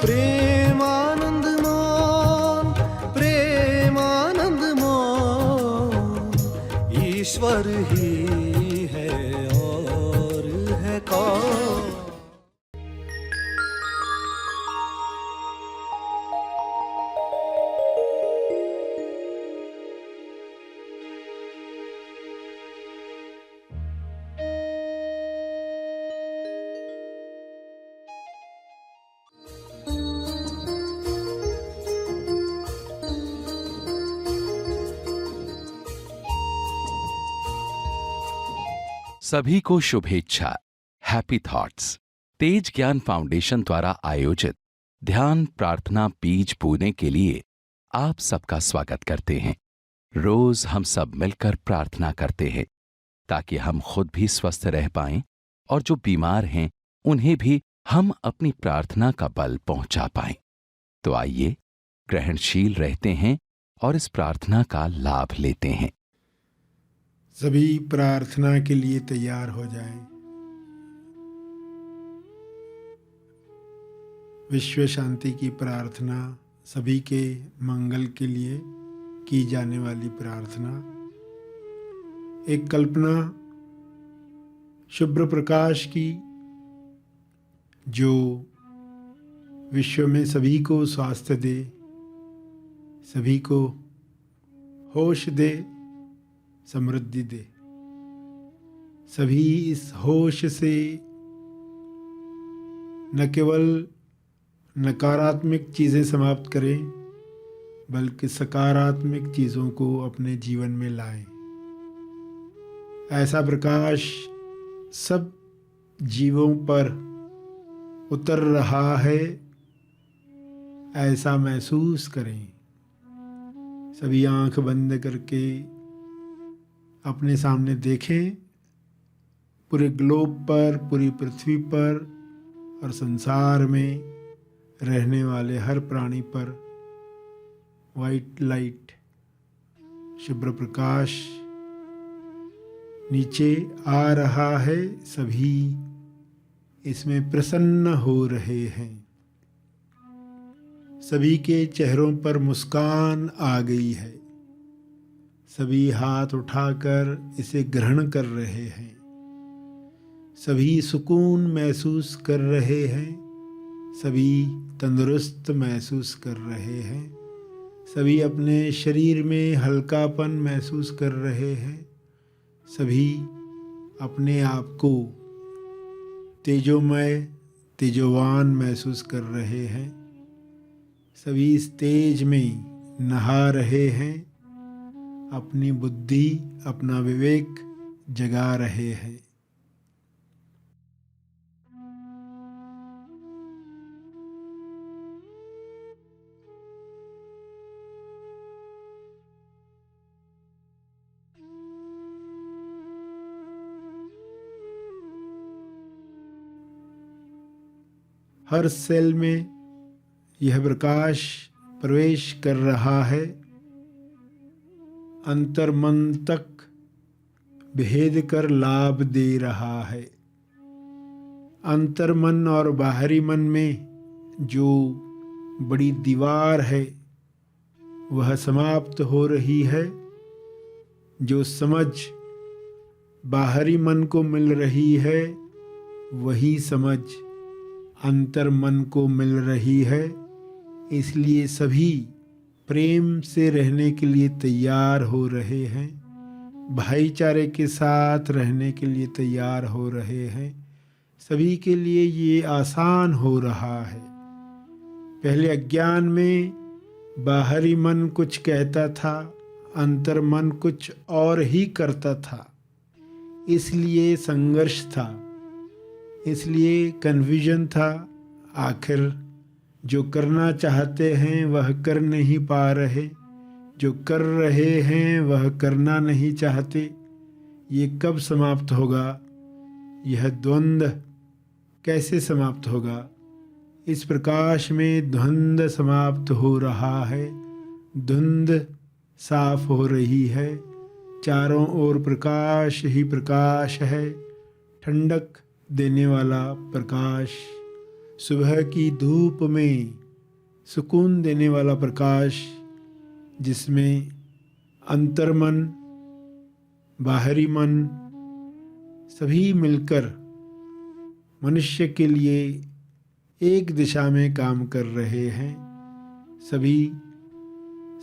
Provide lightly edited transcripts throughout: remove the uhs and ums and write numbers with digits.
प्रेमानंद मोन, प्रेमानंद मोन, ईश्वर ही है और है कौन। सभी को शुभेच्छा। हैप्पी थॉट्स तेज ज्ञान फाउंडेशन द्वारा आयोजित ध्यान प्रार्थना बीज बोने के लिए आप सबका स्वागत करते हैं। रोज हम सब मिलकर प्रार्थना करते हैं ताकि हम खुद भी स्वस्थ रह पाएं और जो बीमार हैं उन्हें भी हम अपनी प्रार्थना का बल पहुंचा पाएं। तो आइए ग्रहणशील रहते हैं और इस प्रार्थना का लाभ लेते हैं। सभी प्रार्थना के लिए तैयार हो जाएं। विश्व शांति की प्रार्थना, सभी के मंगल के लिए की जाने वाली प्रार्थना। एक कल्पना शुभ्र प्रकाश की, जो विश्व में सभी को स्वास्थ्य दे, सभी को होश दे, समृद्धि दे। सभी इस होश से न केवल नकारात्मक चीज़ें समाप्त करें, बल्कि सकारात्मक चीज़ों को अपने जीवन में लाएं। ऐसा प्रकाश सब जीवों पर उतर रहा है, ऐसा महसूस करें। सभी आंख बंद करके अपने सामने देखें। पूरे ग्लोब पर, पूरी पृथ्वी पर और संसार में रहने वाले हर प्राणी पर वाइट लाइट, शुभ्र प्रकाश नीचे आ रहा है। सभी इसमें प्रसन्न हो रहे हैं। सभी के चेहरों पर मुस्कान आ गई है। सभी हाथ उठाकर इसे ग्रहण कर रहे हैं। सभी सुकून महसूस कर रहे हैं। सभी तंदुरुस्त महसूस कर रहे हैं। सभी अपने शरीर में हल्कापन महसूस कर रहे हैं। सभी अपने आप को तेजोमय, तेजोवान महसूस कर रहे हैं। सभी इस तेज में नहा रहे हैं। अपनी बुद्धि, अपना विवेक जगा रहे हैं। हर सेल में यह प्रकाश प्रवेश कर रहा है। अंतर मन तक भेद कर लाभ दे रहा है। अंतर मन और बाहरी मन में जो बड़ी दीवार है वह समाप्त हो रही है। जो समझ बाहरी मन को मिल रही है, वही समझ अंतर मन को मिल रही है। इसलिए सभी प्रेम से रहने के लिए तैयार हो रहे हैं। भाईचारे के साथ रहने के लिए तैयार हो रहे हैं। सभी के लिए ये आसान हो रहा है। पहले अज्ञान में बाहरी मन कुछ कहता था, अंतर मन कुछ और ही करता था। इसलिए संघर्ष था, इसलिए कन्फ्यूजन था। आखिर जो करना चाहते हैं वह कर नहीं पा रहे, जो कर रहे हैं वह करना नहीं चाहते। ये कब समाप्त होगा? यह द्वंद्व कैसे समाप्त होगा? इस प्रकाश में द्वंद्व समाप्त हो रहा है। धुंध साफ हो रही है। चारों ओर प्रकाश ही प्रकाश है। ठंडक देने वाला प्रकाश, सुबह की धूप में सुकून देने वाला प्रकाश, जिसमें अंतर्मन, बाहरी मन सभी मिलकर मनुष्य के लिए एक दिशा में काम कर रहे हैं। सभी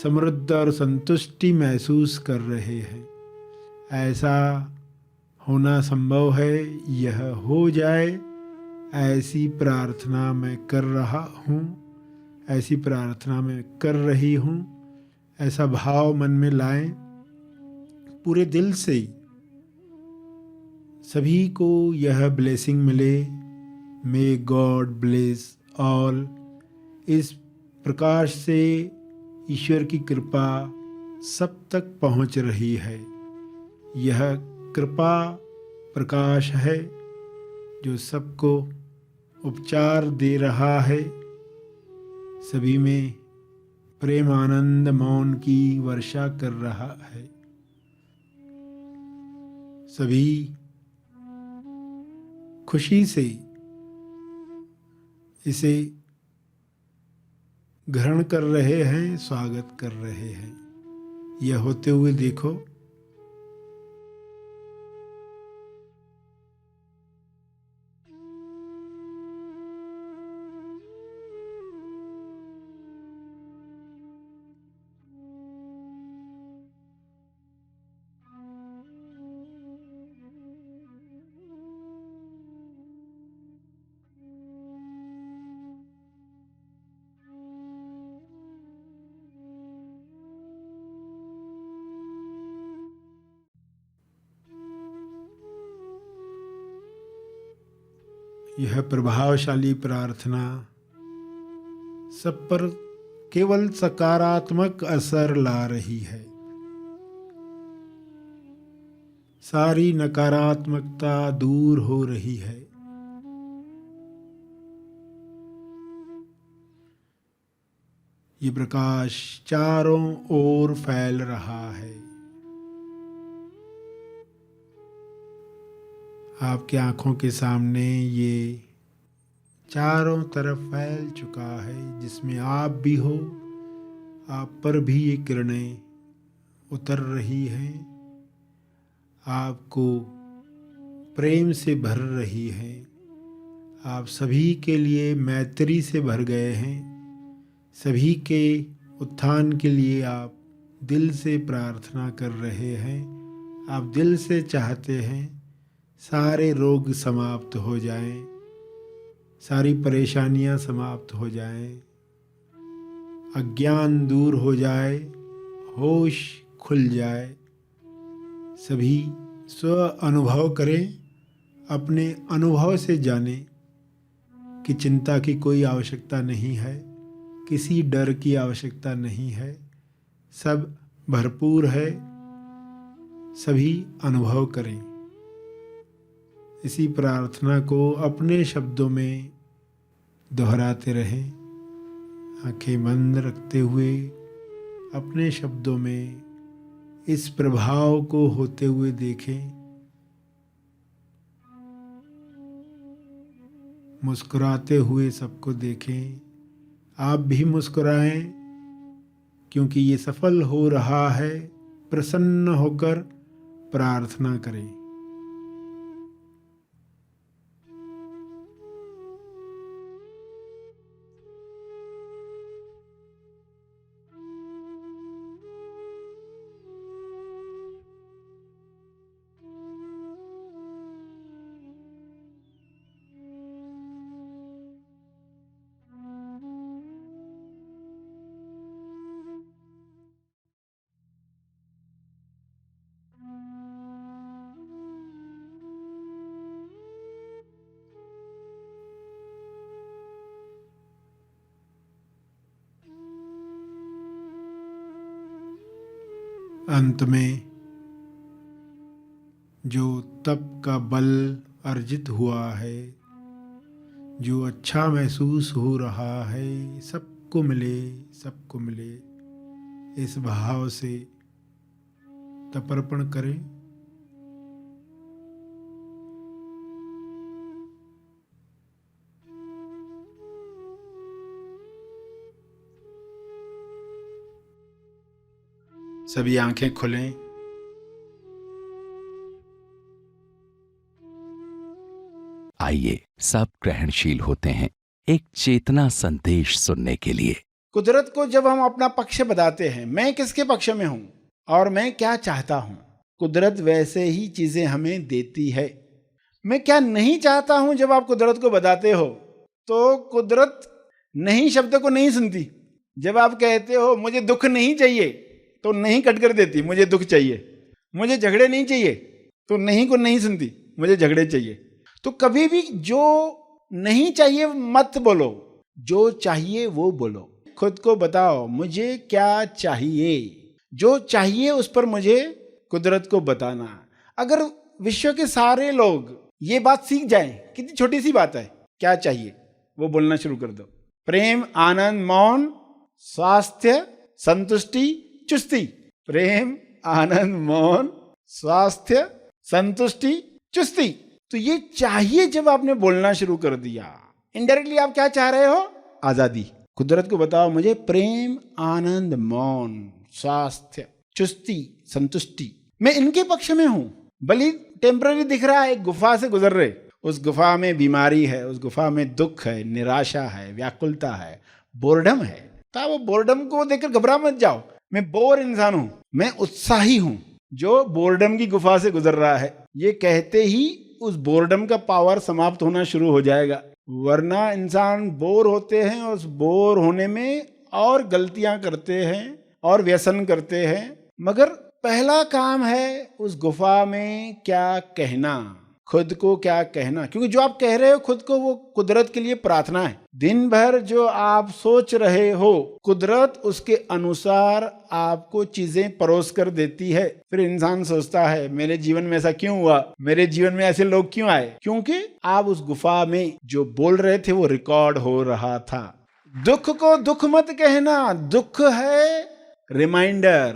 समृद्ध और संतुष्टि महसूस कर रहे हैं। ऐसा होना संभव है, यह हो जाए, ऐसी प्रार्थना मैं कर रहा हूँ, ऐसी प्रार्थना मैं कर रही हूँ। ऐसा भाव मन में लाएं पूरे दिल से। सभी को यह ब्लेसिंग मिले। May God bless all. इस प्रकाश से ईश्वर की कृपा सब तक पहुंच रही है। यह कृपा प्रकाश है जो सबको उपचार दे रहा है। सभी में प्रेम, आनंद, मौन की वर्षा कर रहा है। सभी खुशी से इसे ग्रहण कर रहे हैं, स्वागत कर रहे हैं। यह होते हुए देखो। यह प्रभावशाली प्रार्थना सब पर केवल सकारात्मक असर ला रही है। सारी नकारात्मकता दूर हो रही है। ये प्रकाश चारों ओर फैल रहा है। आपकी आंखों के सामने ये चारों तरफ फैल चुका है, जिसमें आप भी हो। आप पर भी ये किरणें उतर रही हैं, आपको प्रेम से भर रही हैं। आप सभी के लिए मैत्री से भर गए हैं। सभी के उत्थान के लिए आप दिल से प्रार्थना कर रहे हैं। आप दिल से चाहते हैं सारे रोग समाप्त हो जाएं, सारी परेशानियां समाप्त हो जाएं, अज्ञान दूर हो जाए, होश खुल जाए। सभी स्व अनुभव करें, अपने अनुभव से जानें कि चिंता की कोई आवश्यकता नहीं है, किसी डर की आवश्यकता नहीं है। सब भरपूर है। सभी अनुभव करें। इसी प्रार्थना को अपने शब्दों में दोहराते रहें। आंखें बंद रखते हुए अपने शब्दों में इस प्रभाव को होते हुए देखें। मुस्कुराते हुए सबको देखें। आप भी मुस्कुराएं, क्योंकि ये सफल हो रहा है। प्रसन्न होकर प्रार्थना करें। अंत में जो तप का बल अर्जित हुआ है, जो अच्छा महसूस हो रहा है, सबको मिले, सबको मिले। इस भाव से तपर्पण करें। सभी आंखें खुलें। आइए सब ग्रहणशील होते हैं एक चेतना संदेश सुनने के लिए। कुदरत को जब हम अपना पक्ष बताते हैं, मैं किसके पक्ष में हूं और मैं क्या चाहता हूं, कुदरत वैसे ही चीजें हमें देती है। मैं क्या नहीं चाहता हूं, जब आप कुदरत को बताते हो तो कुदरत नहीं शब्द को नहीं सुनती। जब आप कहते हो मुझे दुख नहीं चाहिए, तो नहीं कट कर देती, मुझे दुख चाहिए। मुझे झगड़े नहीं चाहिए, तो नहीं को नहीं सुनती, मुझे झगड़े चाहिए। तो कभी भी जो नहीं चाहिए मत बोलो, जो चाहिए वो बोलो। खुद को बताओ मुझे क्या चाहिए, जो चाहिए उस पर मुझे कुदरत को बताना। अगर विश्व के सारे लोग ये बात सीख जाएं, कितनी छोटी सी बात है, क्या चाहिए वो बोलना शुरू कर दो। प्रेम, आनंद, मौन, स्वास्थ्य, संतुष्टि, चुस्ती। प्रेम, आनंद, मौन, स्वास्थ्य, संतुष्टि, चुस्ती। तो ये चाहिए जब आपने बोलना शुरू कर दिया, इनडायरेक्टली आप क्या चाह रहे हो? आजादी। कुदरत को बताओ मुझे प्रेम, आनंद, मौन, स्वास्थ्य, चुस्ती, संतुष्टि। मैं इनके पक्ष में हूं। भले टेम्पररी दिख रहा है, एक गुफा से गुजर रहे, उस गुफा में बीमारी है, उस गुफा में दुख है, निराशा है, व्याकुलता है, बोर्डम है। तो वो बोर्डम को देखकर घबरा मत जाओ। मैं बोर इंसान हूं, मैं उत्साही हूं जो बोर्डम की गुफा से गुजर रहा है। ये कहते ही उस बोर्डम का पावर समाप्त होना शुरू हो जाएगा। वरना इंसान बोर होते हैं और उस बोर होने में और गलतियां करते हैं और व्यसन करते हैं। मगर पहला काम है उस गुफा में क्या कहना, खुद को क्या कहना। क्योंकि जो आप कह रहे हो खुद को, वो कुदरत के लिए प्रार्थना है। दिन भर जो आप सोच रहे हो, कुदरत उसके अनुसार आपको चीजें परोस कर देती है। फिर इंसान सोचता है मेरे जीवन में ऐसा क्यों हुआ, मेरे जीवन में ऐसे लोग क्यों आए? क्योंकि आप उस गुफा में जो बोल रहे थे वो रिकॉर्ड हो रहा था। दुख को दुख मत कहना, दुख है रिमाइंडर,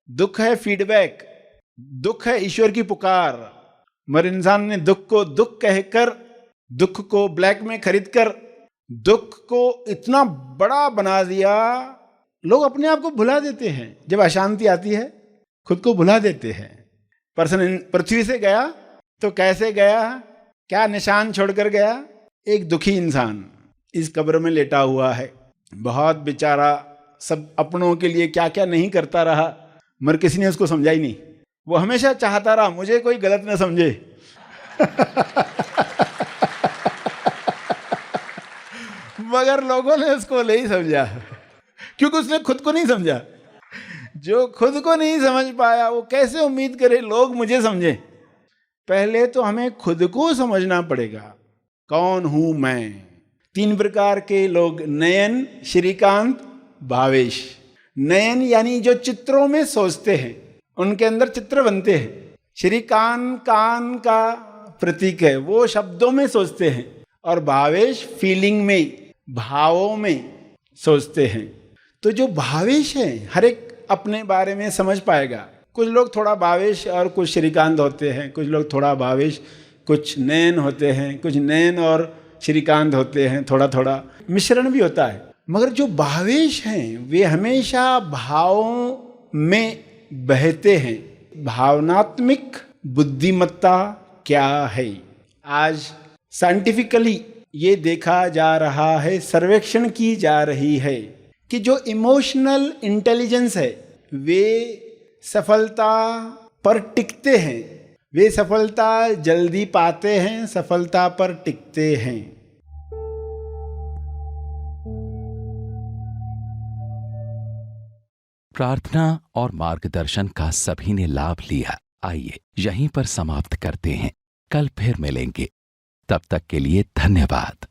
दुख है फीडबैक, दुख है ईश्वर की पुकार। मगर इंसान ने दुख को दुख कहकर, दुख को ब्लैक में खरीदकर दुख को इतना बड़ा बना दिया। लोग अपने आप को भुला देते हैं। जब अशांति आती है खुद को भुला देते हैं। पर्सन पृथ्वी से गया तो कैसे गया, क्या निशान छोड़कर गया? एक दुखी इंसान इस कब्र में लेटा हुआ है। बहुत बेचारा, सब अपनों के लिए क्या क्या नहीं करता रहा, मगर किसी ने उसको समझा ही नहीं। वो हमेशा चाहता रहा मुझे कोई गलत न समझे। मगर लोगों ने उसको नहीं समझा, क्योंकि उसने खुद को नहीं समझा। जो खुद को नहीं समझ पाया वो कैसे उम्मीद करे लोग मुझे समझे? पहले तो हमें खुद को समझना पड़ेगा, कौन हूं मैं। 3 प्रकार के लोग, नयन, श्रीकांत, भावेश। नयन यानी जो चित्रों में सोचते हैं, उनके अंदर चित्र बनते हैं। श्रीकांत कान का प्रतीक है, वो शब्दों में सोचते हैं। और भावेश फीलिंग में, भावों में सोचते हैं। तो जो भावेश है हर एक अपने बारे में समझ पाएगा। कुछ लोग थोड़ा भावेश और कुछ श्रीकांत होते हैं, कुछ लोग थोड़ा भावेश, कुछ नयन होते हैं, कुछ नयन और श्रीकांत होते हैं, थोड़ा थोड़ा मिश्रण भी होता है। मगर जो भावेश हैं वे हमेशा भावों में बहते हैं। भावनात्मक बुद्धिमत्ता क्या है? आज साइंटिफिकली ये देखा जा रहा है, सर्वेक्षण की जा रही है कि जो इमोशनल इंटेलिजेंस है वे सफलता पर टिकते हैं, वे सफलता जल्दी पाते हैं, सफलता पर टिकते हैं। प्रार्थना और मार्गदर्शन का सभी ने लाभ लिया। आइए यहीं पर समाप्त करते हैं, कल फिर मिलेंगे। तब तक के लिए धन्यवाद।